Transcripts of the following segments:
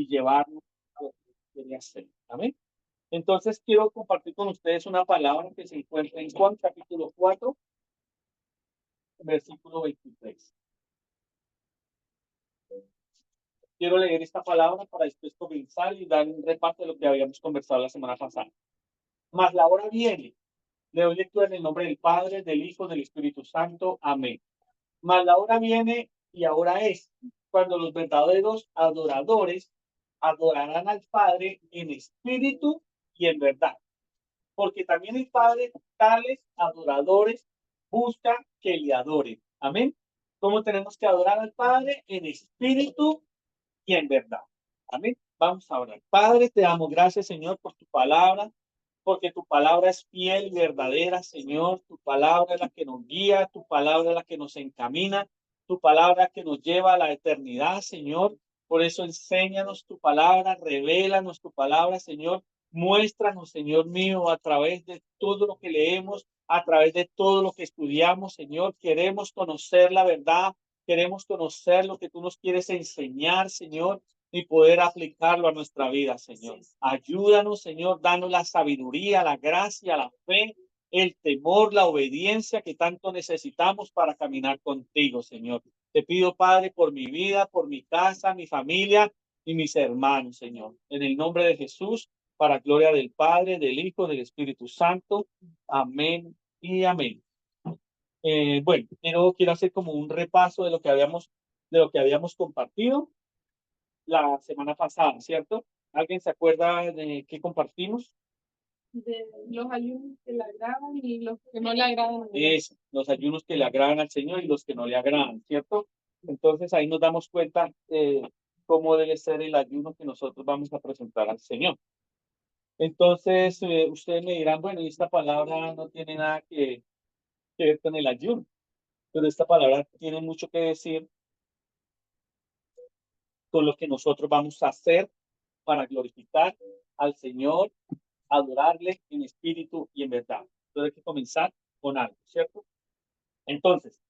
y llevarnos a lo que quiere hacer. Amén. Entonces quiero compartir con ustedes una palabra que se encuentra en Juan capítulo 4, versículo 23. Quiero leer esta palabra para después comenzar y dar un repaso de lo que habíamos conversado la semana pasada. Mas la hora viene. Le doy lectura en el nombre del Padre, del Hijo, del Espíritu Santo. Amén. Mas la hora viene y ahora es, cuando los verdaderos adoradores adorarán al Padre en espíritu y en verdad. Porque también el Padre, tales adoradores, busca que le adoren. Amén. ¿Cómo tenemos que adorar al Padre? En espíritu y en verdad. Amén. Vamos a orar. Padre, te damos gracias, Señor, por tu palabra, porque tu palabra es fiel y verdadera, Señor. Tu palabra es la que nos guía, tu palabra es la que nos encamina, tu palabra que nos lleva a la eternidad, Señor. Por eso enséñanos tu palabra, revélanos tu palabra, Señor. Muéstranos, Señor mío, a través de todo lo que leemos, a través de todo lo que estudiamos, Señor. Queremos conocer la verdad, queremos conocer lo que tú nos quieres enseñar, Señor, y poder aplicarlo a nuestra vida, Señor. Ayúdanos, Señor, danos la sabiduría, la gracia, la fe, el temor, la obediencia que tanto necesitamos para caminar contigo, Señor. Te pido, Padre, por mi vida, por mi casa, mi familia y mis hermanos, Señor. En el nombre de Jesús, para gloria del Padre, del Hijo, del Espíritu Santo. Amén y amén. Bueno, quiero hacer como un repaso de lo que habíamos compartido la semana pasada, ¿cierto? ¿Alguien se acuerda de qué compartimos? De los ayunos que le agradan y los que no le agradan. Es los ayunos que le agradan al Señor y los que no le agradan, ¿cierto? Entonces ahí nos damos cuenta cómo debe ser el ayuno que nosotros vamos a presentar al Señor. Entonces, ustedes me dirán, bueno, y esta palabra no tiene nada que ver con el ayuno, pero esta palabra tiene mucho que decir con lo que nosotros vamos a hacer para glorificar al Señor, adorarle en espíritu y en verdad. Entonces hay que comenzar con algo, ¿cierto? Entonces,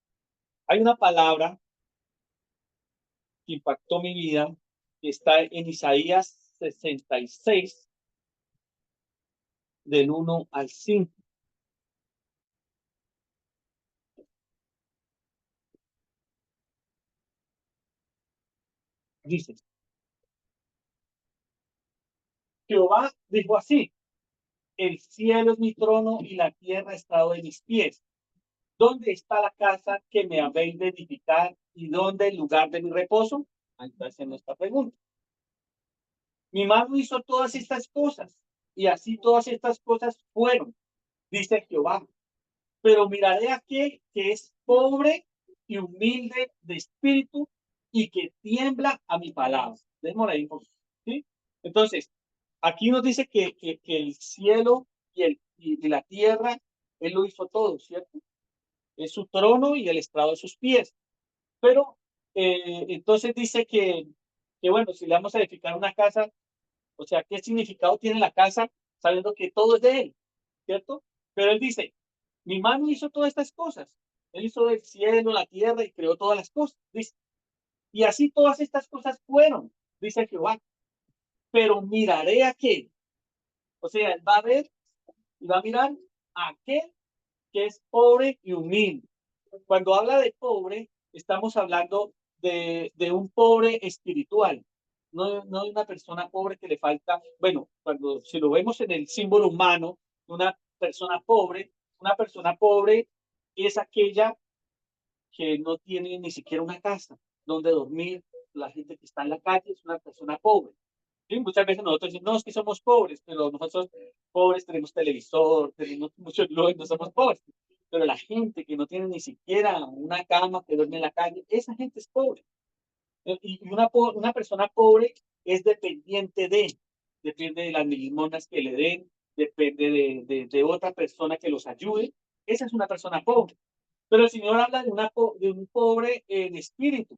hay una palabra que impactó mi vida, que está en Isaías 66, del 1 al 5. Dice, Jehová dijo así, el cielo es mi trono y la tierra estrado de mis pies. ¿Dónde está la casa que me habéis de edificar y dónde el lugar de mi reposo? Ahí está haciendo esta pregunta. Mi mano hizo todas estas cosas y así todas estas cosas fueron, dice Jehová. Pero miraré a aquel que es pobre y humilde de espíritu y que tiembla a mi palabra. Démosle ahí, ¿sí? Entonces, aquí nos dice que el cielo y la tierra, Él lo hizo todo, ¿cierto? Es su trono y el estrado de sus pies. Pero entonces dice que, bueno, si le vamos a edificar una casa, o sea, ¿qué significado tiene la casa sabiendo que todo es de Él? ¿Cierto? Pero Él dice, mi mano hizo todas estas cosas. Él hizo el cielo, la tierra y creó todas las cosas. Dice, y así todas estas cosas fueron, dice Jehová. Pero miraré a aquel. O sea, Él va a ver y va a mirar a aquel que es pobre y humilde. Cuando habla de pobre, estamos hablando de un pobre espiritual, no de una persona pobre que le falta, bueno, cuando si lo vemos en el símbolo humano, una persona pobre es aquella que no tiene ni siquiera una casa donde dormir. La gente que está en la calle es una persona pobre. Sí, muchas veces nosotros decimos, no, es que somos pobres, pero nosotros pobres tenemos televisor, tenemos muchos lujos, no somos pobres. Pero la gente que no tiene ni siquiera una cama, que duerme en la calle, esa gente es pobre. Y una persona pobre es dependiente depende de las limonas que le den, depende de otra persona que los ayude. Esa es una persona pobre. Pero el Señor habla de un pobre en espíritu.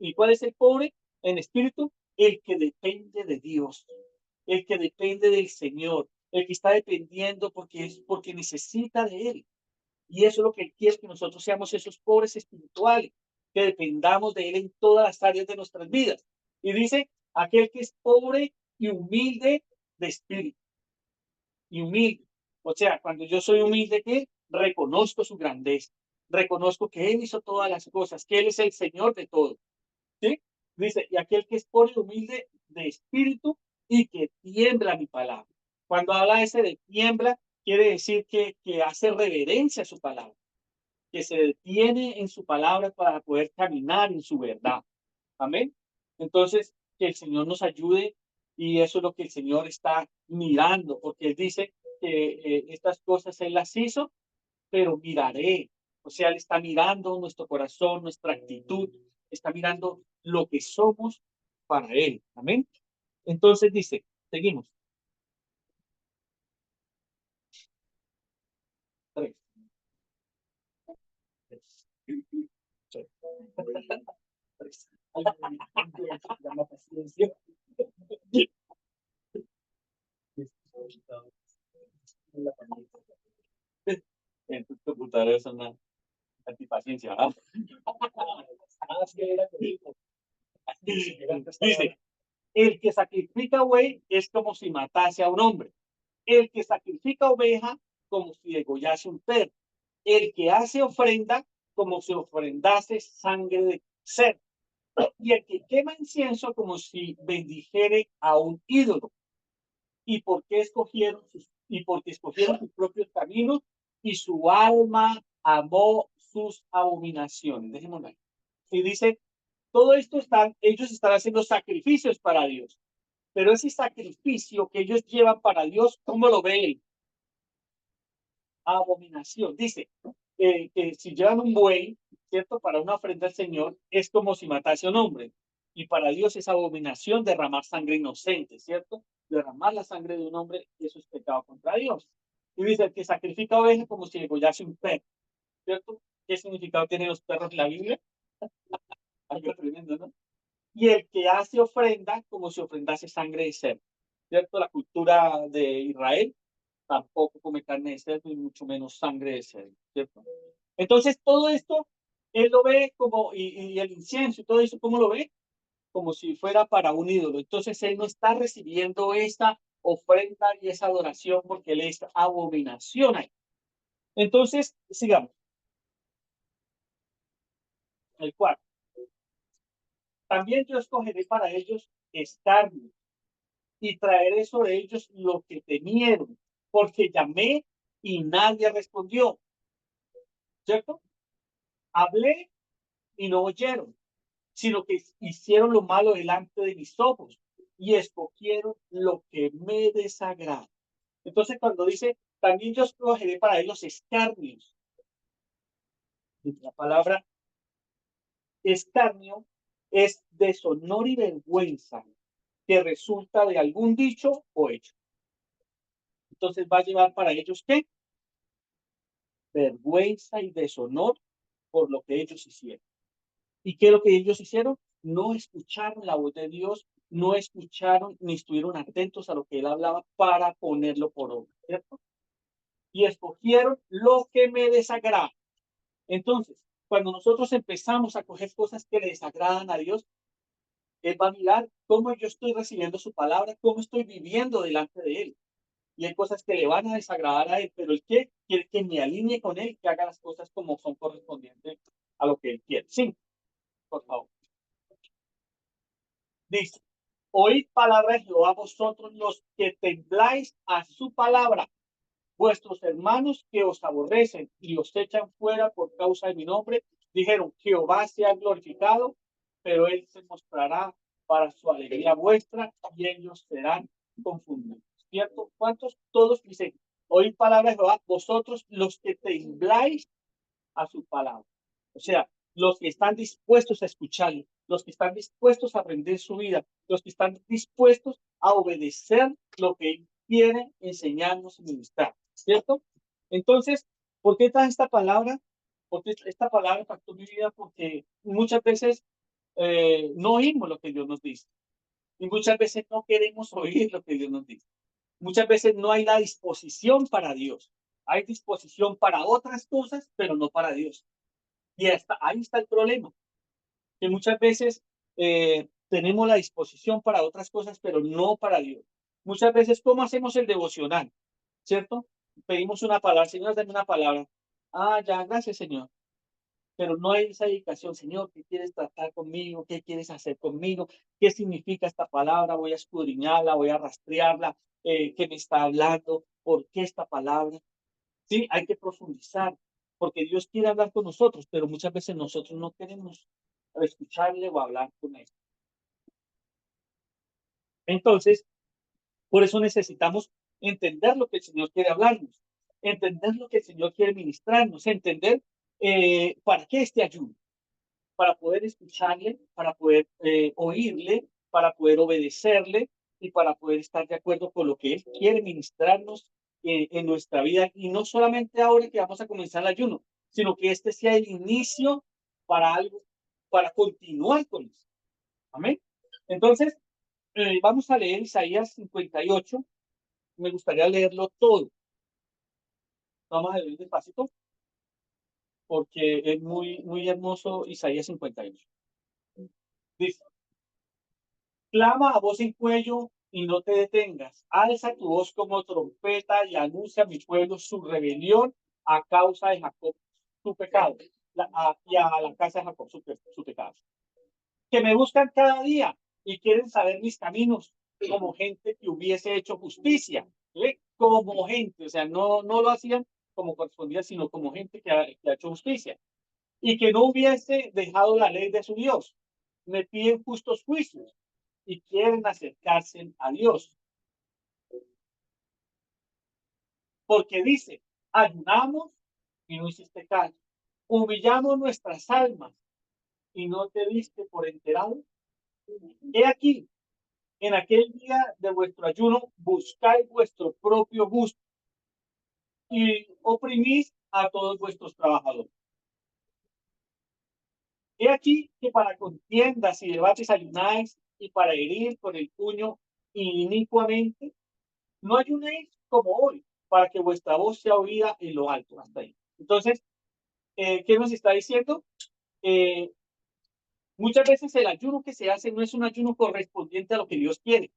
¿Y cuál es el pobre en espíritu? El que depende de Dios, el que depende del Señor, el que está dependiendo porque necesita de Él. Y eso es lo que Él quiere, que nosotros seamos esos pobres espirituales, que dependamos de Él en todas las áreas de nuestras vidas. Y dice aquel que es pobre y humilde de espíritu. Y humilde. O sea, cuando yo soy humilde, ¿qué? Reconozco su grandeza. Reconozco que Él hizo todas las cosas, que Él es el Señor de todo. ¿Sí? Dice, y aquel que es pobre y humilde de espíritu y que tiembla mi palabra. Cuando habla ese de tiembla, quiere decir que hace reverencia a su palabra, que se detiene en su palabra para poder caminar en su verdad. Amén. Entonces, que el Señor nos ayude y eso es lo que el Señor está mirando, porque Él dice que estas cosas Él las hizo, pero miraré. O sea, Él está mirando nuestro corazón, nuestra actitud, está mirando lo que somos para Él. Amén. Entonces dice, seguimos. 3. En tus computadores son una antipaciencia, ¿verdad? Dice, el que sacrifica buey es como si matase a un hombre. El que sacrifica oveja como si degollase un perro. El que hace ofrenda como si ofrendase sangre de cerdo. Y el que quema incienso como si bendijere a un ídolo. ¿Y por qué escogieron y porque escogieron sus propios caminos y su alma amó sus abominaciones? Dejémoslo ahí. Y dice, todo esto ellos están haciendo sacrificios para Dios. Pero ese sacrificio que ellos llevan para Dios, ¿cómo lo ve Él? Abominación. Dice que si llevan un buey, ¿cierto? Para una ofrenda al Señor, es como si matase a un hombre. Y para Dios es abominación derramar sangre inocente, ¿cierto? Derramar la sangre de un hombre, eso es pecado contra Dios. Y dice que sacrifica oveja como si degollase un perro, ¿cierto? ¿Qué significado tienen los perros en la Biblia? Algo tremendo, ¿no? Y el que hace ofrenda como si ofrendase sangre de cerdo, ¿cierto? La cultura de Israel tampoco come carne de cerdo y mucho menos sangre de cerdo, ¿cierto? Entonces, todo esto, él lo ve como, y el incienso y todo eso, ¿cómo lo ve? Como si fuera para un ídolo. Entonces, él no está recibiendo esa ofrenda y esa adoración porque él es abominación ahí. Entonces, sigamos. El cuarto. También yo escogeré para ellos escarnio y traeré sobre ellos lo que temieron, porque llamé y nadie respondió, ¿cierto? Hablé y no oyeron, sino que hicieron lo malo delante de mis ojos y escogieron lo que me desagrada. Entonces, cuando dice, también yo escogeré para ellos escarnios, la palabra escarnio es deshonor y vergüenza que resulta de algún dicho o hecho. Entonces va a llevar para ellos qué? Vergüenza y deshonor por lo que ellos hicieron. ¿Y qué es lo que ellos hicieron? No escucharon la voz de Dios, no escucharon ni estuvieron atentos a lo que él hablaba para ponerlo por obra, ¿cierto? Y escogieron lo que me desagrada. Entonces, cuando nosotros empezamos a coger cosas que le desagradan a Dios, Él va a mirar cómo yo estoy recibiendo su palabra, cómo estoy viviendo delante de Él. Y hay cosas que le van a desagradar a Él, pero el que quiere que me alinee con Él, que haga las cosas como son correspondientes a lo que Él quiere. Sí, por favor. Dice, oíd palabra de Jehová vosotros los que tembláis a su palabra, vuestros hermanos que os aborrecen y os echan fuera por causa de mi nombre, dijeron, Jehová sea glorificado, pero él se mostrará para su alegría vuestra y ellos serán confundidos. ¿Cierto? ¿Cuántos? Todos dicen, oíd palabra de Jehová, vosotros los que tembláis a su palabra. O sea, los que están dispuestos a escucharlo, los que están dispuestos a aprender su vida, los que están dispuestos a obedecer lo que él quiere enseñarnos y ministrar, ¿cierto? Entonces, ¿por qué trae esta palabra? Porque esta palabra impactó mi vida porque muchas veces no oímos lo que Dios nos dice y muchas veces no queremos oír lo que Dios nos dice. Muchas veces no hay la disposición para Dios. Hay disposición para otras cosas, pero no para Dios. Y hasta ahí está el problema, que muchas veces tenemos la disposición para otras cosas, pero no para Dios. Muchas veces, ¿cómo hacemos el devocional? ¿Cierto? Pedimos una palabra, Señor, dame una palabra. Ah, ya, gracias, Señor. Pero no hay esa dedicación, Señor, ¿qué quieres tratar conmigo? ¿Qué quieres hacer conmigo? ¿Qué significa esta palabra? Voy a escudriñarla, voy a rastrearla. ¿Qué me está hablando? ¿Por qué esta palabra? Sí, hay que profundizar, porque Dios quiere hablar con nosotros, pero muchas veces nosotros no queremos escucharle o hablar con él. Entonces, por eso necesitamos entender lo que el Señor quiere hablarnos, entender lo que el Señor quiere ministrarnos, entender para qué este ayuno, para poder escucharle, para poder oírle, para poder obedecerle y para poder estar de acuerdo con lo que Él quiere ministrarnos en nuestra vida. Y no solamente ahora que vamos a comenzar el ayuno, sino que este sea el inicio para algo, para continuar con eso. Amén. Entonces, vamos a leer Isaías 58. Me gustaría leerlo todo. Vamos a leer despacito porque es muy, muy hermoso Isaías 58. Dice, clama a voz en cuello y no te detengas. Alza tu voz como trompeta y anuncia a mi pueblo su rebelión a causa de Jacob, su pecado. Y a la casa de Jacob, su pecado. Que me buscan cada día y quieren saber mis caminos como gente que hubiese hecho justicia. ¿Sí? Como gente, o sea, no lo hacían como correspondía, sino como gente que ha hecho justicia. Y que no hubiese dejado la ley de su Dios. Me piden justos juicios y quieren acercarse a Dios. Porque dice, ayunamos y no hiciste caso. Humillamos nuestras almas y no te diste por enterado. He aquí, en aquel día de vuestro ayuno, buscáis vuestro propio gusto y oprimís a todos vuestros trabajadores. He aquí que para contiendas y debates ayunáis y para herir con el puño inicuamente. No ayunéis como hoy, para que vuestra voz sea oída en lo alto. Hasta ahí. Entonces, ¿qué nos está diciendo? Eh, Muchas veces el ayuno que se hace no es un ayuno correspondiente a lo que Dios quiere,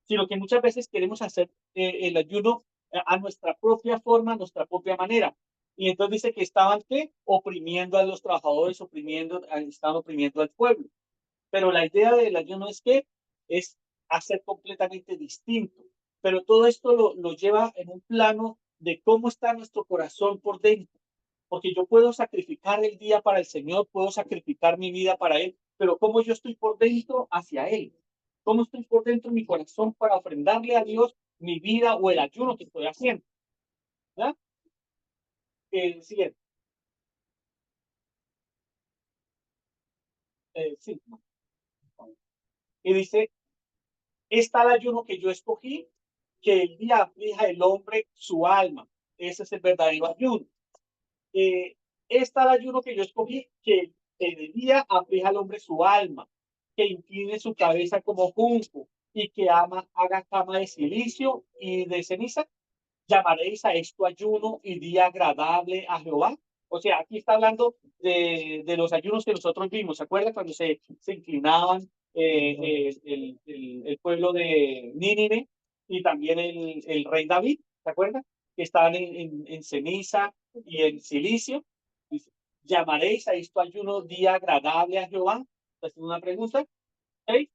sino que muchas veces queremos hacer el ayuno a nuestra propia forma, a nuestra propia manera. Y entonces dice que estaban ¿qué? Oprimiendo a los trabajadores, estaban oprimiendo al pueblo. Pero la idea del ayuno es que es hacer completamente distinto. Pero todo esto lo lleva en un plano de cómo está nuestro corazón por dentro. Porque yo puedo sacrificar el día para el Señor, puedo sacrificar mi vida para Él, pero cómo yo estoy por dentro hacia Él. Cómo estoy por dentro en mi corazón para ofrendarle a Dios mi vida o el ayuno que estoy haciendo. ¿Ya? Siguiente. Sí. Y dice, está el ayuno que yo escogí, que el día aflija el hombre su alma. Ese es el verdadero ayuno. Eh, Está el ayuno que yo escogí, que en el día aflija al hombre su alma, que incline su cabeza como junco y que haga cama de silicio y de ceniza. Llamaréis a esto ayuno y día agradable a Jehová. O sea, aquí está hablando de los ayunos que nosotros vimos. ¿Se acuerdan cuando se inclinaban el pueblo de Nínive y también el rey David? ¿Se acuerdan? Que estaban en ceniza y en silicio. Dice, llamaréis a esto ayuno día agradable a Jehová. Es una pregunta. ¿Okay?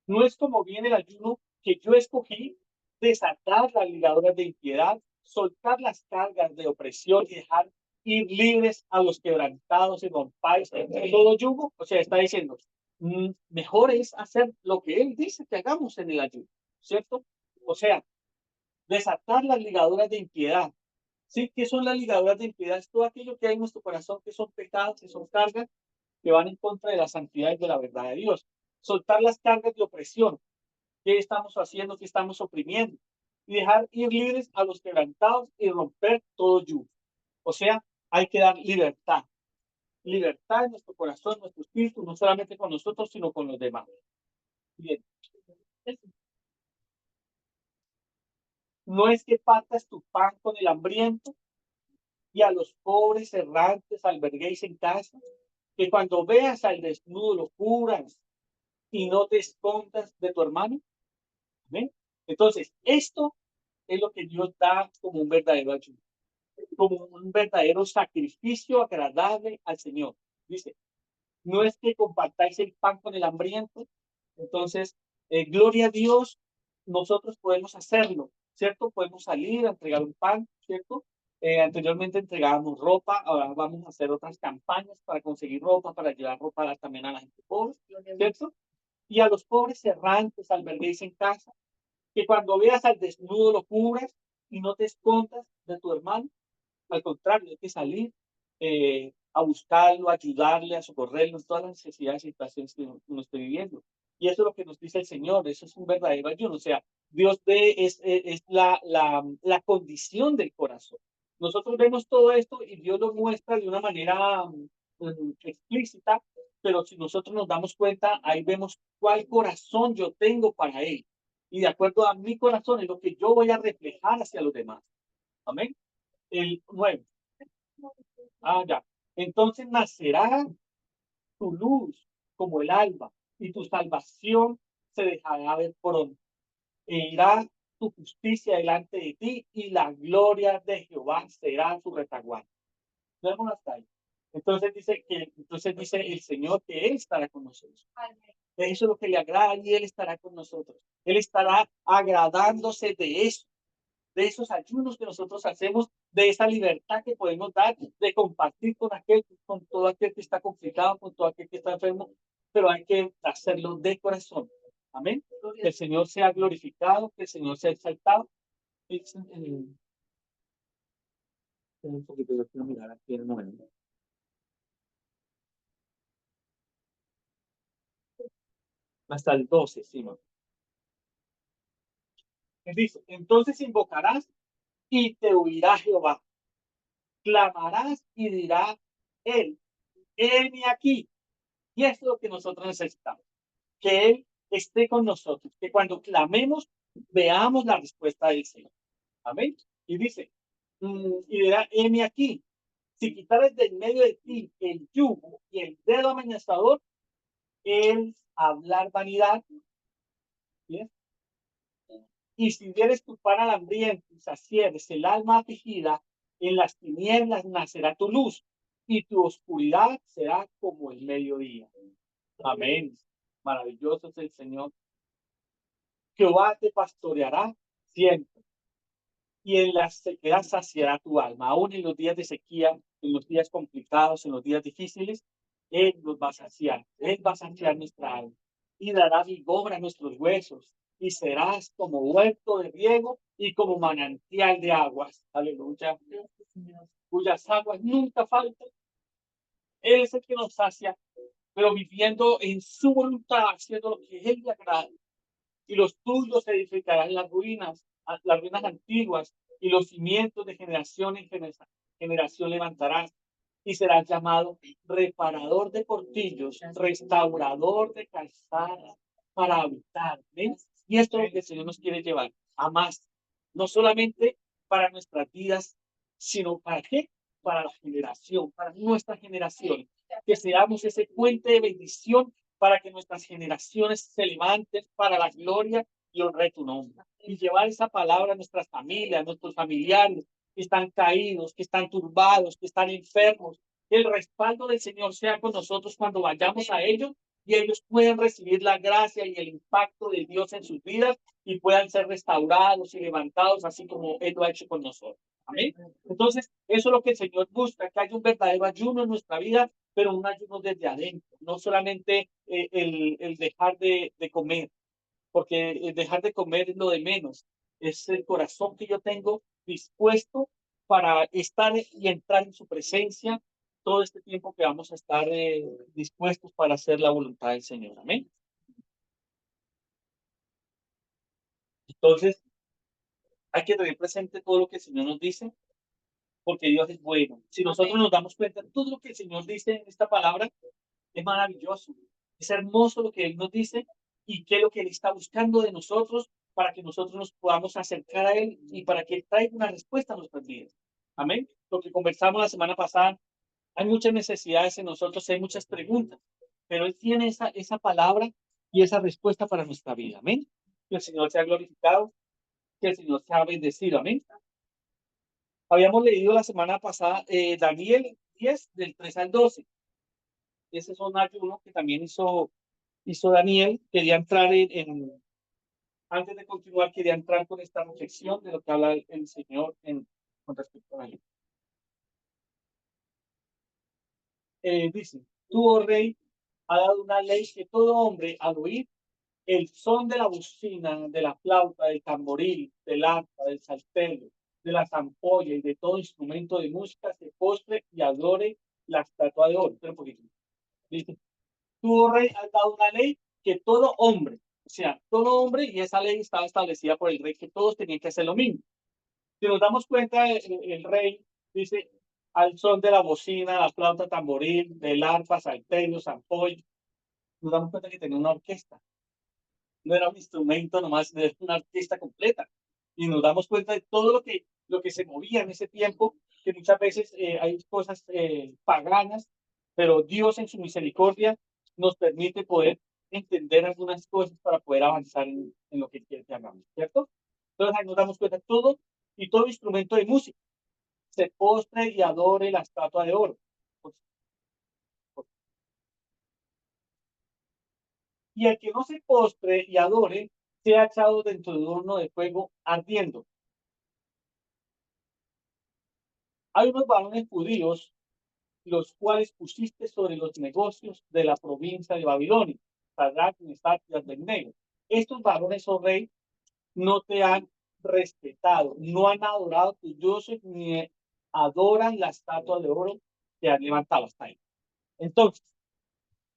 No es como viene el ayuno que yo escogí, desatar las ligaduras de impiedad, soltar las cargas de opresión y dejar ir libres a los quebrantados y rompáis todo yugo. O sea, está diciendo, mejor es hacer lo que Él dice que hagamos en el ayuno, ¿cierto? O sea, desatar las ligaduras de impiedad. ¿Sí? ¿Qué son las ligaduras de impiedad? Es todo aquello que hay en nuestro corazón, que son pecados, que son cargas, que van en contra de la santidad y de la verdad de Dios. Soltar las cargas de opresión. ¿Qué estamos haciendo? ¿Qué estamos oprimiendo? Y dejar ir libres a los quebrantados y romper todo yugo. O sea, hay que dar libertad. Libertad en nuestro corazón, en nuestro espíritu, no solamente con nosotros, sino con los demás. Bien. No es que partas tu pan con el hambriento y a los pobres errantes alberguéis en casa, que cuando veas al desnudo lo cubras y no te escondas de tu hermano. Amén. Entonces, esto es lo que Dios da como un verdadero ayuno, como un verdadero sacrificio agradable al Señor. Dice, no es que compartáis el pan con el hambriento. Entonces, gloria a Dios, nosotros podemos hacerlo, ¿cierto? Podemos salir a entregar un pan, ¿cierto? Anteriormente entregábamos ropa, ahora vamos a hacer otras campañas para conseguir ropa, para llevar ropa también a la gente pobre, ¿cierto? Y a los pobres errantes, alberguéis en casa, que cuando veas al desnudo lo cubras y no te escondas de tu hermano. Al contrario, hay que salir a buscarlo, a ayudarle, a socorrerlo en todas las necesidades y situaciones que uno esté viviendo. Y eso es lo que nos dice el Señor, eso es un verdadero ayuno. O sea, Dios ve, es la condición del corazón. Nosotros vemos todo esto y Dios lo muestra de una manera explícita, pero si nosotros nos damos cuenta, ahí vemos cuál corazón yo tengo para Él. Y de acuerdo a mi corazón es lo que yo voy a reflejar hacia los demás. Amén. El 9. Ya. Entonces nacerá tu luz como el alba y tu salvación se dejará ver pronto. E irá tu justicia delante de ti y la gloria de Jehová será tu retaguardia. Vemos hasta ahí. Entonces dice el Señor que Él estará con nosotros. Eso es lo que le agrada y Él estará con nosotros. Él estará agradándose de esos ayunos que nosotros hacemos, de esa libertad que podemos dar, de compartir con todo aquel que está complicado, con todo aquel que está enfermo, pero hay que hacerlo de corazón. Amén. Que el Señor sea glorificado, que el Señor sea exaltado. Un poquito, yo quiero mirar aquí en el momento. Hasta el 12, sí, ¿no? Dice, entonces invocarás y te oirá Jehová. Clamarás y dirá él, heme aquí. Y eso es lo que nosotros necesitamos, que Él esté con nosotros, que cuando clamemos veamos la respuesta del Señor. Amén. Y dice, y dirá, heme aquí, si quitares del medio de ti el yugo y el dedo amenazador, el hablar vanidad, ¿sí? Y si dieres tu pan al hambriento y sacieres el alma afligida, en las tinieblas nacerá tu luz y tu oscuridad será como el mediodía. Amén. Maravilloso es el Señor. Jehová te pastoreará siempre y en la sequedad saciará tu alma. Aún en los días de sequía, en los días complicados, en los días difíciles, Él nos va a saciar. Él va a saciar nuestra alma y dará vigor a nuestros huesos y serás como huerto de riego y como manantial de aguas. Aleluya. Cuyas aguas nunca faltan. Él es el que nos sacia, pero viviendo en su voluntad, haciendo lo que Él le agrada. Y los tuyos se edificarán las ruinas antiguas, y los cimientos de generación en generación levantarás, y serás llamado reparador de portillos, restaurador de calzada para habitar. ¿Ven? Y esto es lo que el Señor nos quiere llevar a más, no solamente para nuestras vidas, sino para qué, para la generación, para nuestra generación, que seamos ese puente de bendición para que nuestras generaciones se levanten para la gloria y honra de tu nombre. Y llevar esa palabra a nuestras familias, a nuestros familiares que están caídos, que están turbados, que están enfermos. Que el respaldo del Señor sea con nosotros cuando vayamos a ellos y ellos puedan recibir la gracia y el impacto de Dios en sus vidas y puedan ser restaurados y levantados así como Él lo ha hecho con nosotros. Amén. Entonces, eso es lo que el Señor busca, que haya un verdadero ayuno en nuestra vida, pero un ayuno desde adentro, no solamente el dejar de comer, porque el dejar de comer es lo de menos, es el corazón que yo tengo dispuesto para estar y entrar en su presencia todo este tiempo que vamos a estar dispuestos para hacer la voluntad del Señor. Amén. Entonces, hay que tener presente todo lo que el Señor nos dice, porque Dios es bueno. Si nosotros nos damos cuenta de todo lo que el Señor dice en esta palabra, es maravilloso. Es hermoso lo que Él nos dice y qué es lo que Él está buscando de nosotros para que nosotros nos podamos acercar a Él y para que Él traiga una respuesta a nuestras vidas. Amén. Lo que conversamos la semana pasada, hay muchas necesidades en nosotros, hay muchas preguntas, pero Él tiene esa palabra y esa respuesta para nuestra vida. Amén. Que el Señor sea glorificado, que el Señor sea bendecido. Amén. Habíamos leído la semana pasada Daniel 10, del 3 al 12. Ese es un ayuno que también hizo Daniel. Quería entrar antes de continuar, quería entrar con esta reflexión de lo que habla el Señor con respecto a él. Dice, tú, oh rey, ha dado una ley que todo hombre al oír el son de la bocina, de la flauta, del tamboril, del arpa, del salterio, de la zampolla y de todo instrumento de música se postre y adore la estatua de oro. Espera un poquito. Dice, tú, oh rey, has dado una ley que todo hombre, o sea, todo hombre, y esa ley estaba establecida por el rey, que todos tenían que hacer lo mismo. Si nos damos cuenta, el rey dice, al son de la bocina, la flauta, tamboril, del arpa, salterio, zampolla, nos damos cuenta que tenía una orquesta. No era un instrumento nomás, era una orquesta completa. Y nos damos cuenta de todo lo que se movía en ese tiempo, que muchas veces hay cosas paganas, pero Dios en su misericordia nos permite poder entender algunas cosas para poder avanzar en lo que quiere que hagamos, ¿cierto? Entonces ahí nos damos cuenta de todo y todo instrumento de música se postre y adore la estatua de oro. Y el que no se postre y adore, sea echado dentro de un horno de fuego ardiendo. Hay unos varones judíos, los cuales pusiste sobre los negocios de la provincia de Babilonia, Sadrach, Mesach y Abednego. Estos varones, oh rey, no te han respetado, no han adorado tus dioses, ni adoran la estatua de oro que han levantado hasta ahí. Entonces,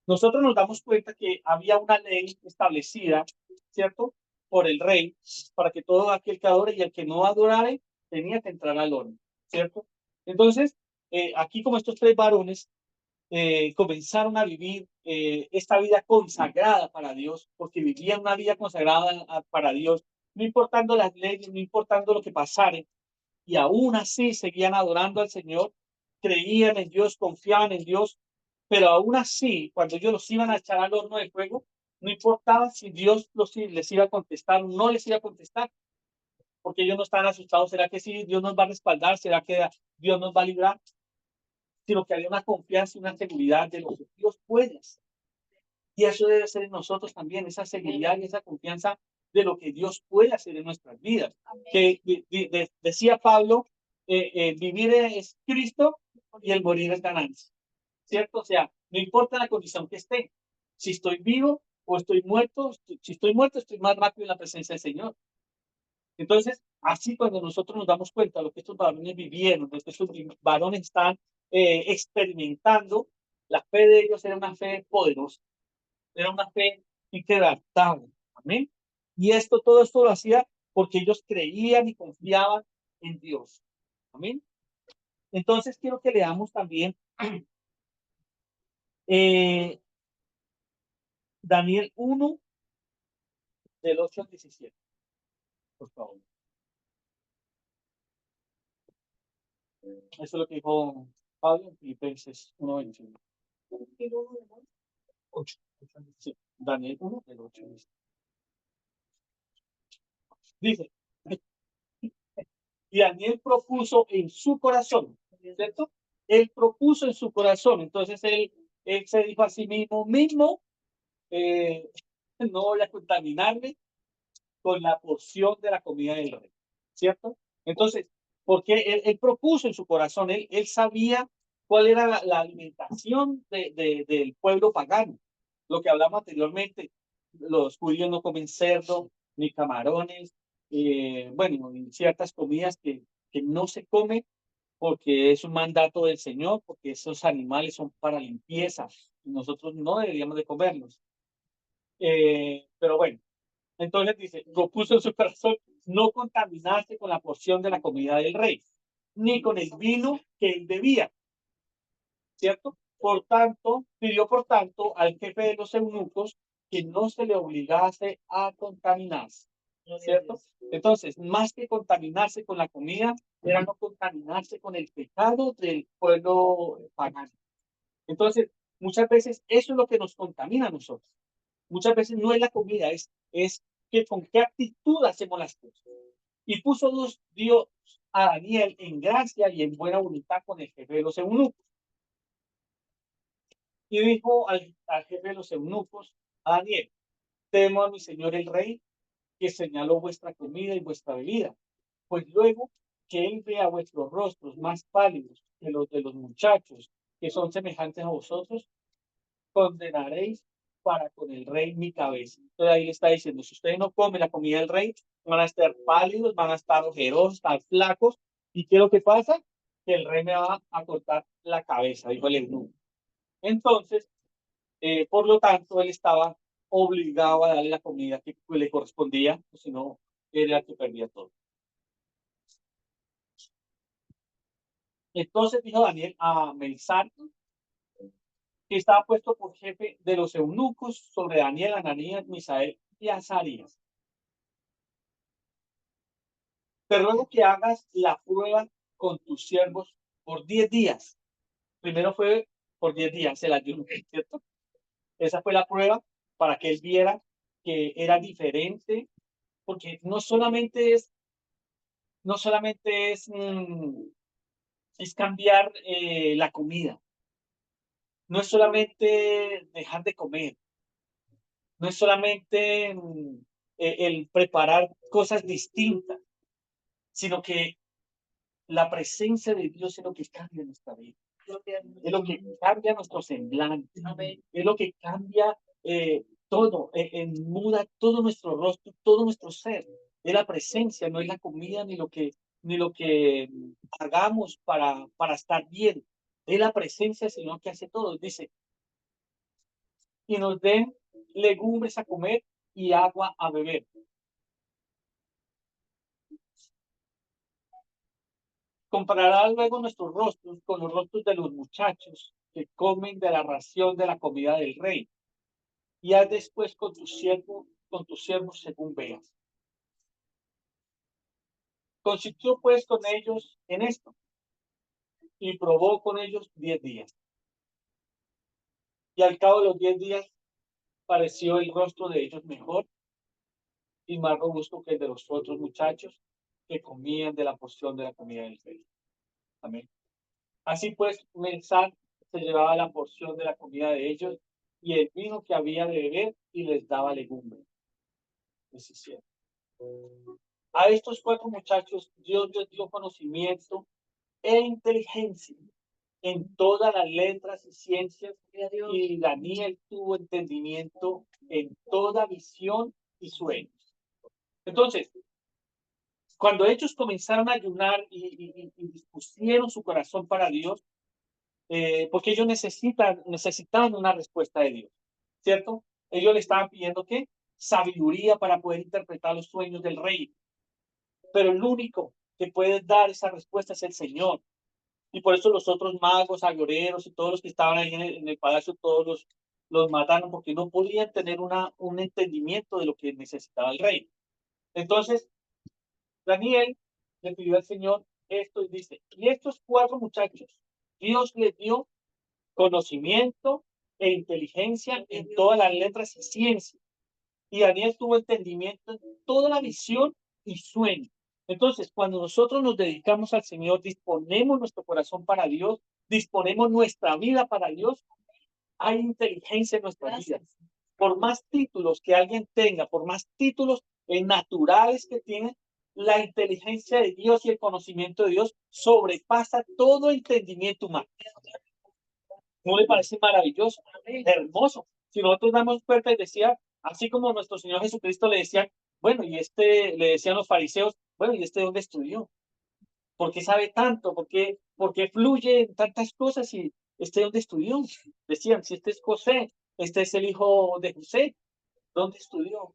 nosotros nos damos cuenta que había una ley establecida, ¿cierto? Por el rey, para que todo aquel que adore y el que no adorare tenía que entrar al horno, ¿cierto? Entonces, aquí como estos tres varones comenzaron a vivir esta vida consagrada para Dios, porque vivían una vida consagrada para Dios, no importando las leyes, no importando lo que pasara, y aún así seguían adorando al Señor, creían en Dios, confiaban en Dios, pero aún así, cuando ellos los iban a echar al horno de fuego, no importaba si Dios les iba a contestar o no les iba a contestar, porque ellos no estaban asustados. ¿Será que sí, Dios nos va a respaldar? ¿Será que Dios nos va a librar? Sino que había una confianza y una seguridad de lo que Dios puede hacer. Y eso debe ser en nosotros también, esa seguridad y esa confianza de lo que Dios puede hacer en nuestras vidas. Que decía Pablo, vivir es Cristo y el morir es ganancia. ¿Cierto? O sea, no importa la condición que esté. Si estoy vivo o estoy muerto, si estoy muerto, estoy más rápido en la presencia del Señor. Entonces, así cuando nosotros nos damos cuenta de lo que estos varones vivieron, lo que estos varones están experimentando, la fe de ellos era una fe poderosa, era una fe inquebrantable. Amén. Y todo esto lo hacía porque ellos creían y confiaban en Dios. Amén. Entonces, quiero que leamos también Daniel 1, del 8 al 17, por favor. Eso es lo que dijo Pablo en Filipenses 1:21. 8. Sí, Daniel 1, del 8. Dice, y Daniel propuso en su corazón, ¿cierto? Él propuso en su corazón, entonces él se dijo a sí mismo, eh, no voy a contaminarme con la porción de la comida del rey, ¿cierto? Entonces, porque él propuso en su corazón, él sabía cuál era la alimentación del pueblo pagano, lo que hablamos anteriormente, los judíos no comen cerdo ni camarones, bueno, ciertas comidas que no se comen porque es un mandato del Señor, porque esos animales son para limpieza y nosotros no deberíamos de comerlos. Pero bueno, entonces dice, lo puso en su corazón no contaminarse con la porción de la comida del rey, ni con el vino que él bebía, ¿cierto? Pidió por tanto al jefe de los eunucos que no se le obligase a contaminarse, ¿cierto? Entonces, más que contaminarse con la comida, era no contaminarse con el pecado del pueblo pagano. Entonces, muchas veces eso es lo que nos contamina a nosotros. Muchas veces no es la comida, es que con qué actitud hacemos las cosas. Y puso Dios a Daniel en gracia y en buena voluntad con el jefe de los eunucos. Y dijo al jefe de los eunucos, a Daniel, temo a mi señor el rey, que señaló vuestra comida y vuestra bebida. Pues luego que él vea vuestros rostros más pálidos que los de los muchachos que son semejantes a vosotros, condenaréis para con el rey mi cabeza. Entonces ahí le está diciendo, si ustedes no comen la comida del rey, van a estar pálidos, van a estar ojerosos, estar flacos. ¿Y qué es lo que pasa? Que el rey me va a cortar la cabeza, dijo el eunuco. Entonces, por lo tanto, él estaba obligado a darle la comida que le correspondía, pues, si no, era el que perdía todo. Entonces dijo Daniel a Melzar, que estaba puesto por jefe de los eunucos sobre Daniel, Ananías, Misael y Azarías. Te ruego que hagas la prueba con tus siervos por 10 días. Primero fue por 10 días el ayuno, ¿cierto? Esa fue la prueba para que él viera que era diferente, porque no solamente es cambiar la comida, no es solamente dejar de comer, no es solamente el preparar cosas distintas, sino que la presencia de Dios es lo que cambia nuestra vida, es lo que cambia nuestro semblante, es lo que cambia todo, muda todo nuestro rostro, todo nuestro ser. Es la presencia, no es la comida ni lo que hagamos para estar bien. Es la presencia, sino que hace todo. Dice, y nos den legumbres a comer y agua a beber. Comparará luego nuestros rostros con los rostros de los muchachos que comen de la ración de la comida del rey. Y haz después con tus siervos según veas. Consistió pues con ellos en esto y probó con ellos 10 días. Y al cabo de los 10 días pareció el rostro de ellos mejor y más robusto que el de los otros muchachos que comían de la porción de la comida del rey. Amén. Así pues, Mensah se llevaba la porción de la comida de ellos y el vino que había de beber y les daba legumbre. 17. A estos 4 muchachos Dios les dio conocimiento e inteligencia en todas las letras y ciencias, y Daniel tuvo entendimiento en toda visión y sueños. Entonces, cuando ellos comenzaron a ayunar y dispusieron su corazón para Dios, porque ellos necesitaban una respuesta de Dios, ¿cierto? Ellos le estaban pidiendo ¿qué? Sabiduría para poder interpretar los sueños del rey. Pero el único que puede dar esa respuesta es el Señor. Y por eso los otros magos, agoreros y todos los que estaban ahí en el palacio, todos los mataron porque no podían tener un entendimiento de lo que necesitaba el rey. Entonces, Daniel le pidió al Señor esto y dice, y estos 4 muchachos, Dios les dio conocimiento e inteligencia en todas las letras y ciencias. Y Daniel tuvo entendimiento en toda la visión y sueño. Entonces, cuando nosotros nos dedicamos al Señor, disponemos nuestro corazón para Dios, disponemos nuestra vida para Dios, hay inteligencia en nuestra vida. Por más títulos que alguien tenga, por más títulos naturales que tiene, la inteligencia de Dios y el conocimiento de Dios sobrepasa todo entendimiento humano. ¿No le parece maravilloso? Hermoso. Si nosotros damos cuenta y decía, así como nuestro Señor Jesucristo le decía, bueno, le decían los fariseos, bueno, ¿y este dónde estudió? ¿Por qué sabe tanto? ¿Por qué fluye en tantas cosas y este dónde estudió? Decían, si este es José, este es el hijo de José, ¿dónde estudió?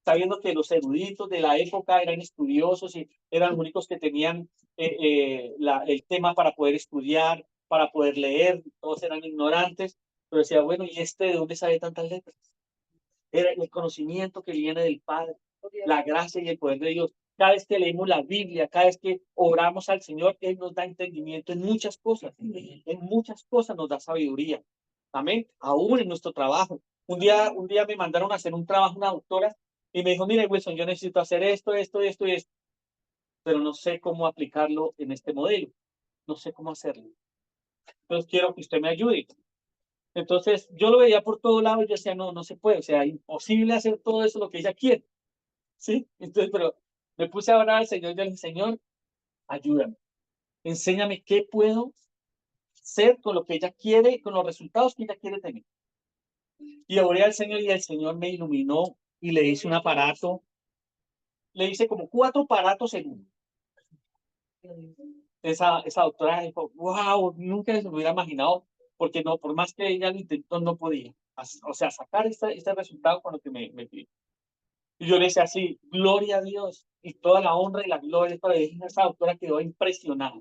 Sabiendo que los eruditos de la época eran estudiosos y eran los únicos que tenían el tema para poder estudiar, para poder leer, todos eran ignorantes, pero decía, bueno, ¿y este de dónde sabe tantas letras? Era el conocimiento que viene del Padre, la gracia y el poder de Dios. Cada vez que leemos la Biblia, cada vez que oramos al Señor, Él nos da entendimiento en muchas cosas nos da sabiduría. Amén. Aún en nuestro trabajo. Un día me mandaron a hacer un trabajo una doctora y me dijo, mire, Wilson, yo necesito hacer esto, esto, esto y esto, pero no sé cómo aplicarlo en este modelo. No sé cómo hacerlo. Entonces quiero que usted me ayude. Entonces yo lo veía por todo lado y yo decía, no, no se puede. O sea, imposible hacer todo eso lo que ella quiere. ¿Sí? Entonces, pero me puse a orar al Señor y le dije, Señor, ayúdame. Enséñame qué puedo hacer con lo que ella quiere, con los resultados que ella quiere tener. Y oré al Señor y el Señor me iluminó y le hice un aparato. Le hice como 4 aparatos en uno. Esa doctora dijo, wow, nunca se me hubiera imaginado, porque no, por más que ella lo intentó, no podía. O sea, sacar este resultado con lo que me pidió. Y yo le decía así, gloria a Dios, y toda la honra y la gloria es para ella. Esa doctora quedó impresionada,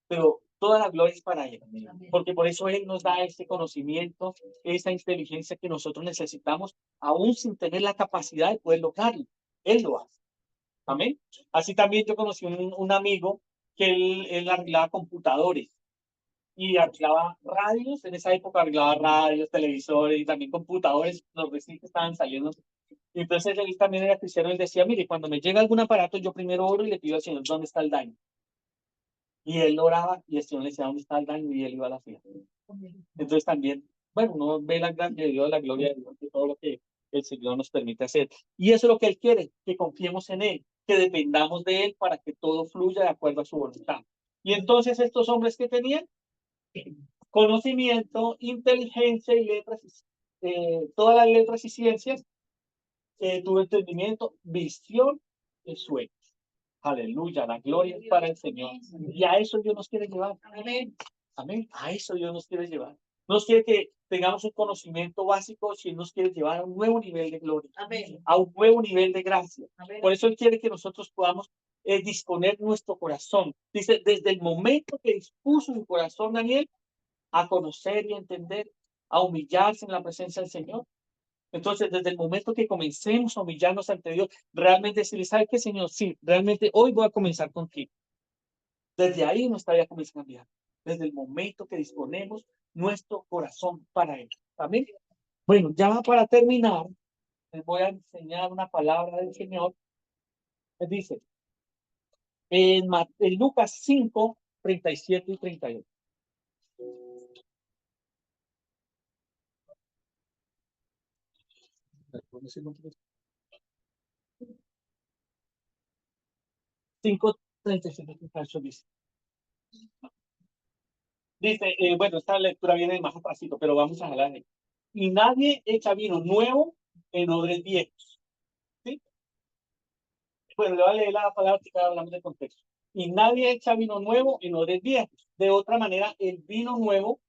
pero toda la gloria es para Él, porque por eso Él nos da ese conocimiento, esa inteligencia que nosotros necesitamos, aún sin tener la capacidad de poder lograrlo. Él lo hace. Amén. Así también yo conocí un amigo que él arreglaba computadores y arreglaba radios. En esa época arreglaba radios, televisores y también computadores, los recién que estaban saliendo. Y entonces él también era cristiano. Él decía, mire, cuando me llega algún aparato, yo primero oro y le pido al Señor dónde está el daño. Y él oraba y el Señor le decía dónde está el daño y él iba a la fiesta. Entonces también, bueno, uno ve la gracia de Dios, la gloria de Dios, de todo lo que el Señor nos permite hacer. Y eso es lo que Él quiere, que confiemos en Él, que dependamos de Él para que todo fluya de acuerdo a su voluntad. Y entonces estos hombres que tenían conocimiento, inteligencia y letras, todas las letras y ciencias, tuvo entendimiento, visión y sueños. Aleluya, la gloria es para el Señor. Y a eso Dios nos quiere llevar. Amén. Amén. A eso Dios nos quiere llevar. Nos quiere que tengamos un conocimiento básico, si Él nos quiere llevar a un nuevo nivel de gloria, amén, a un nuevo nivel de gracia. Amén. Por eso Él quiere que nosotros podamos disponer nuestro corazón. Dice, desde el momento que dispuso su corazón, Daniel, a conocer y entender, a humillarse en la presencia del Señor. Entonces, desde el momento que comencemos a humillarnos ante Dios, realmente decirle, ¿sabe qué, Señor? Sí, realmente hoy voy a comenzar contigo. Desde ahí nuestra vida comienza a cambiar. Desde el momento que disponemos nuestro corazón para Él. ¿Amén? Bueno, ya para terminar, les voy a enseñar una palabra del Señor. Les dice, en Lucas 5, 37 y 38. Cinco, 37 y 38 dice. Dice, bueno, esta lectura viene más atrásito, pero vamos a hablar. Y nadie echa vino nuevo en odres viejos. ¿Sí? Bueno, le voy a leer la palabra que hablamos de contexto. Y nadie echa vino nuevo en odres viejos. De otra manera, el vino nuevo,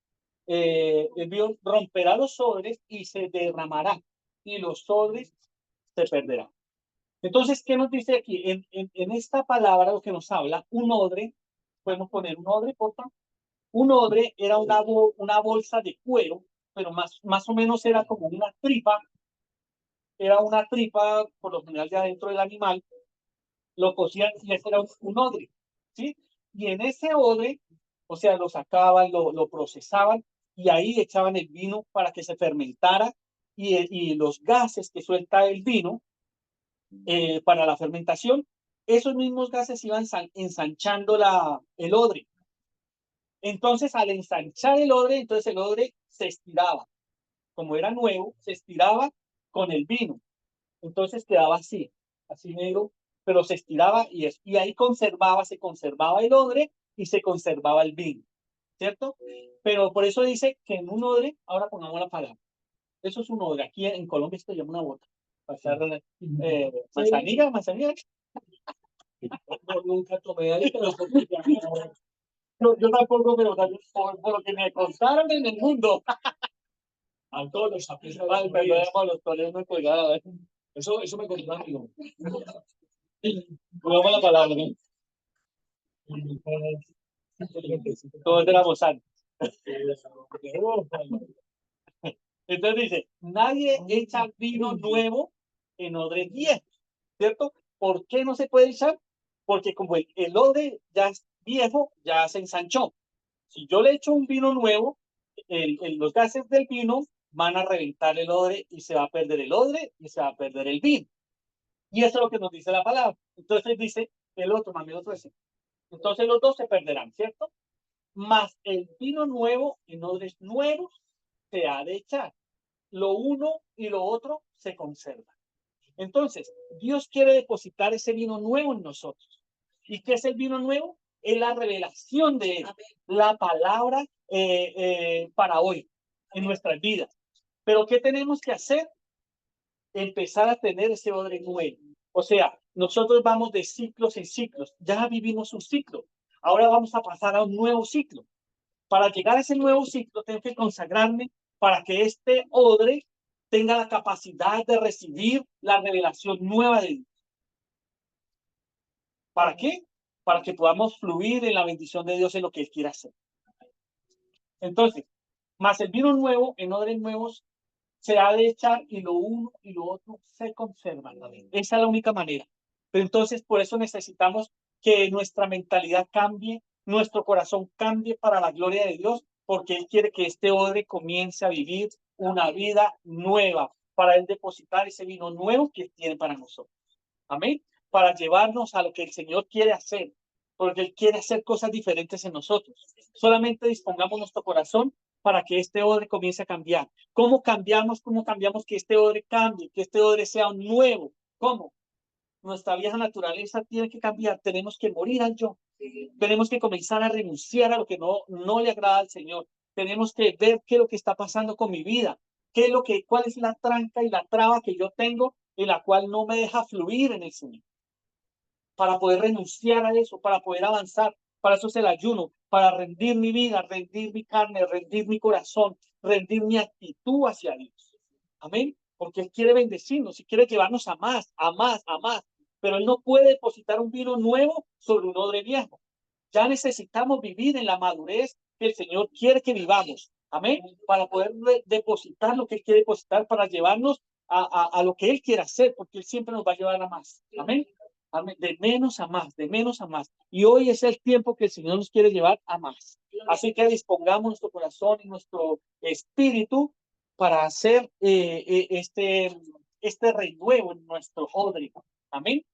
el vino romperá los odres y se derramará. Y los odres se perderán. Entonces, ¿qué nos dice aquí? En esta palabra, lo que nos habla, un odre, podemos poner un odre, por favor. Un odre era una bolsa de cuero, pero más o menos era como una tripa, era una tripa, por lo general, de adentro del animal, lo cosían y ese era un odre, ¿sí? Y en ese odre, o sea, lo sacaban, lo procesaban y ahí echaban el vino para que se fermentara y los gases que suelta el vino para la fermentación, esos mismos gases iban ensanchando el odre. Entonces, al ensanchar el odre, entonces el odre se estiraba. Como era nuevo, se estiraba con el vino. Entonces quedaba así negro, pero se estiraba y ahí se conservaba el odre y se conservaba el vino, ¿cierto? Pero por eso dice que en un odre, ahora pongamos la palabra, eso es un odre. Aquí en Colombia se llama una bota. Manzanilla, manzanilla. No, nunca tomé ahí, pero yo tampoco, pero por lo que me contaron en el mundo. A todos los apreciados. Ay, perdón, los toreros me colgaban. Eso me contó un amigo. Pongamos la palabra, ¿no? Todos éramos santos. Entonces dice, nadie echa vino nuevo en odres viejos, ¿cierto? ¿Por qué no se puede echar? Porque como el odre ya es viejo, ya se ensanchó. Si yo le echo un vino nuevo, los gases del vino van a reventar el odre y se va a perder el odre y se va a perder el vino. Y eso es lo que nos dice la palabra. Entonces dice el otro, más el otro ese. Entonces los dos se perderán, ¿cierto? Mas el vino nuevo en odres nuevos se ha de echar. Lo uno y lo otro se conserva. Entonces, Dios quiere depositar ese vino nuevo en nosotros. ¿Y qué es el vino nuevo? Es la revelación de él, la palabra para hoy, en nuestras vidas. Pero ¿qué tenemos que hacer? Empezar a tener ese odre nuevo. O sea, nosotros vamos de ciclos en ciclos. Ya vivimos un ciclo. Ahora vamos a pasar a un nuevo ciclo. Para llegar a ese nuevo ciclo, tengo que consagrarme para que este odre tenga la capacidad de recibir la revelación nueva de Dios. ¿Para qué? Para que podamos fluir en la bendición de Dios en lo que Él quiera hacer. Entonces, más el vino nuevo en odres nuevos se ha de echar y lo uno y lo otro se conservan. Esa es la única manera. Pero entonces, por eso necesitamos que nuestra mentalidad cambie, nuestro corazón cambie para la gloria de Dios, porque Él quiere que este odre comience a vivir una vida nueva, para Él depositar ese vino nuevo que tiene para nosotros. Amén. Para llevarnos a lo que el Señor quiere hacer, porque Él quiere hacer cosas diferentes en nosotros. Solamente dispongamos nuestro corazón para que este odre comience a cambiar. ¿Cómo cambiamos? ¿Cómo cambiamos que este odre cambie? Que este odre sea un nuevo. ¿Cómo? Nuestra vieja naturaleza tiene que cambiar. Tenemos que morir al yo. Tenemos que comenzar a renunciar a lo que no le agrada al Señor. Tenemos que ver qué es lo que está pasando con mi vida. ¿Qué es lo que, cuál es la tranca y la traba que yo tengo en la cual no me deja fluir en el Señor? Para poder renunciar a eso, para poder avanzar. Para eso es el ayuno, para rendir mi vida, rendir mi carne, rendir mi corazón, rendir mi actitud hacia Dios. Amén. Porque Él quiere bendecirnos y quiere llevarnos a más, a más, a más. Pero Él no puede depositar un vino nuevo sobre un odre viejo. Ya necesitamos vivir en la madurez que el Señor quiere que vivamos. Amén. Para poder depositar lo que Él quiere depositar, para llevarnos a lo que Él quiere hacer, porque Él siempre nos va a llevar a más. Amén. De menos a más, de menos a más. Y hoy es el tiempo que el Señor nos quiere llevar a más. Así que dispongamos nuestro corazón y nuestro espíritu para hacer este renuevo en nuestro odre. Amén.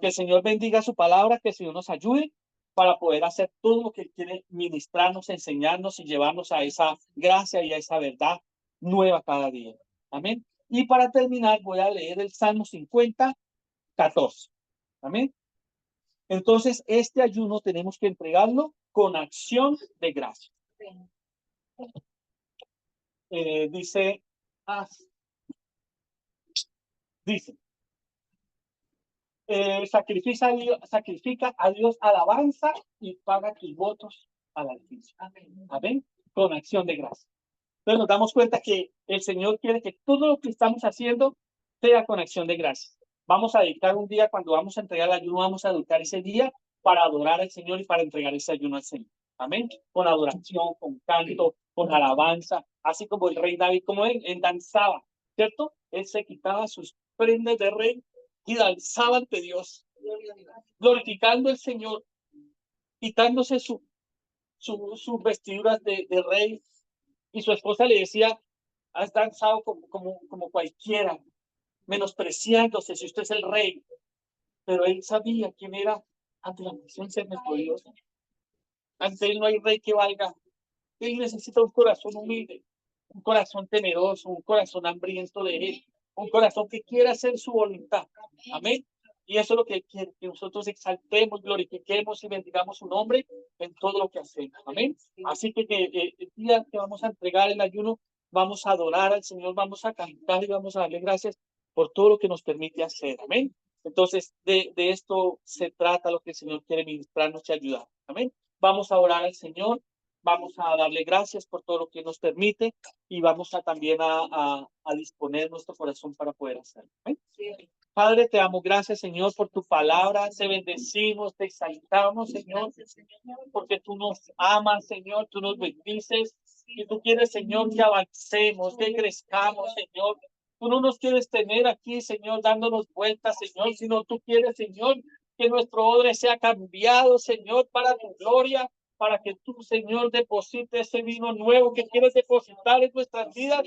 Que el Señor bendiga su palabra, que el Señor nos ayude para poder hacer todo lo que Él quiere ministrarnos, enseñarnos y llevarnos a esa gracia y a esa verdad nueva cada día. Amén. Y para terminar, voy a leer el Salmo 50, 14. Amén. Entonces, este ayuno tenemos que entregarlo con acción de gracia. Dice, sacrifica a Dios alabanza y paga tus votos al Altísimo. Amén. Con acción de gracia. Entonces nos damos cuenta que el Señor quiere que todo lo que estamos haciendo sea con acción de gracia. Vamos a dedicar un día, cuando vamos a entregar el ayuno, vamos a dedicar ese día para adorar al Señor y para entregar ese ayuno al Señor. Amén. Con adoración, con canto, con alabanza, así como el rey David, como él danzaba, ¿cierto? Él se quitaba sus prendas de rey y danzaba ante Dios, glorificando al Señor, quitándose sus vestiduras de rey. Y su esposa le decía, has danzado como cualquiera, menospreciándose si usted es el rey. Pero él sabía quién era ante la presencia de nuestro Dios. Ante él no hay rey que valga. Él necesita un corazón humilde, un corazón temeroso, un corazón hambriento de él, un corazón que quiera hacer su voluntad. Amén. Y eso es lo que quiere, que nosotros exaltemos, glorifiquemos y bendigamos su nombre en todo lo que hacemos. Amén. Así que el día que vamos a entregar el ayuno, vamos a adorar al Señor, vamos a cantar y vamos a darle gracias por todo lo que nos permite hacer. Amén. Entonces, de esto se trata lo que el Señor quiere ministrarnos y ayudar. Amén. Vamos a orar al Señor, vamos a darle gracias por todo lo que nos permite y vamos a también a disponer nuestro corazón para poder hacerlo. ¿Amén? Sí. Padre, te damos gracias, Señor, por tu palabra. Te bendecimos, te exaltamos, Señor, porque tú nos amas, Señor, tú nos bendices y tú quieres, Señor, que avancemos, que crezcamos, Señor. Tú no nos quieres tener aquí, Señor, dándonos vueltas, Señor, sino tú quieres, Señor, que nuestro odre sea cambiado, Señor, para tu gloria, para que tú, Señor, deposites ese vino nuevo que quieres depositar en nuestras vidas.